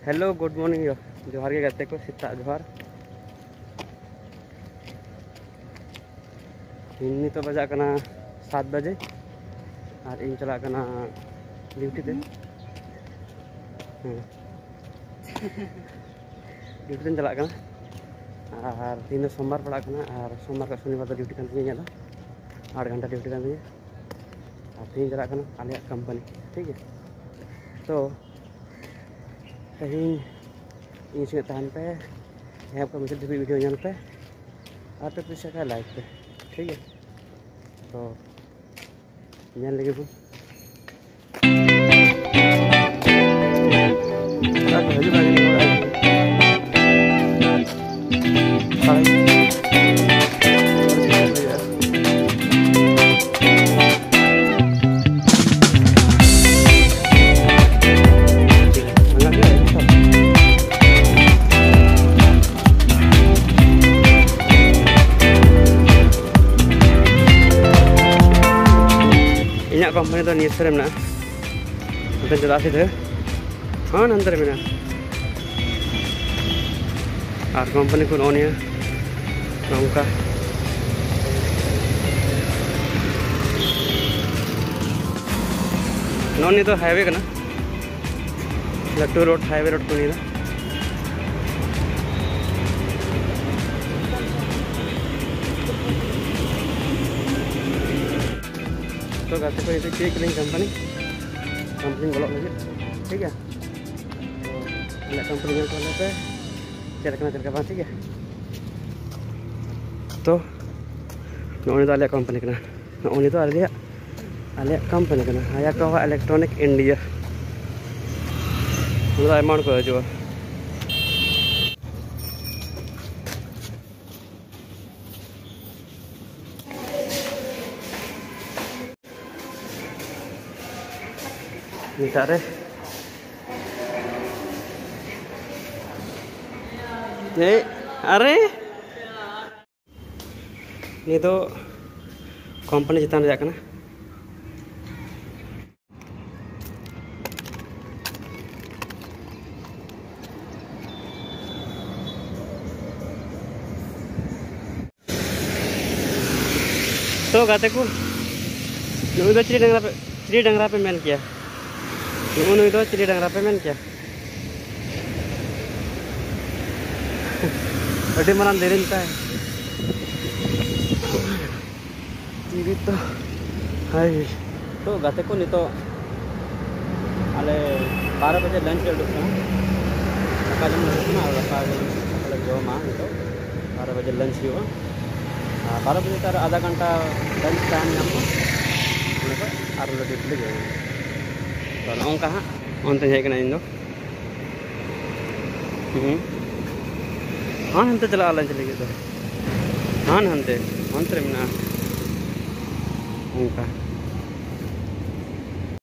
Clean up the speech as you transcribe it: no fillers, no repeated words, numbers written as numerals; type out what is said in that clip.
Hello good morning जोहार के गाते को सेता जोहार इन तो बजा कना 7 बजे और इन चला कना ड्यूटी ते ड्यूटी ते चला कना और तीन सोमवार पड़ा कना और सोमवार का शनिवार तो ड्यूटी करती है 8 घंटा ड्यूटी करती है और तीन चला कना आलिया कंपनी ठीक है। तो कहीं इन से तहन पे यहाँ पर मुझे वीडियो जान पे और तो पीछे का लाइक पे ठीक है। तो जान लगे वो कंपनी तो नीचे में ना चला थे हाँ नंतर में और कंपनी को नौनिया नौका नौनी तो हाईवे का ना लट्टू रोड हाईवे रोड को नहीं तो गाते को ये चेक नहीं कंपनी बोलो लगे ठीक है। तो कंपनी खोलने पे चलना बात ठीक है। तो नौनी तो कंपनी का नौनी तो आले कंपनी का आया को इलेक्ट्रॉनिक इंडिया अमाउंट को हजू निकारे अरे ये तो कंपनी चितान जाकना तो गाते को चिड़ी डंगरा पे मेन किया तो चिड़ी डंगरा पे मेन किया अभी मना दे रही है चिड़ी तो हाय। तो गाते को नहीं तो आले 12 बजे लंच जमा तो 12 बजे लंच हुआ 12 बजे तार आधा घंटा लंच टाइम और ड्यूटी लगे तो नौका हाँ अंत हेकना इन हाँ हंते चला लंच लगे तो हाँ हंते में उनका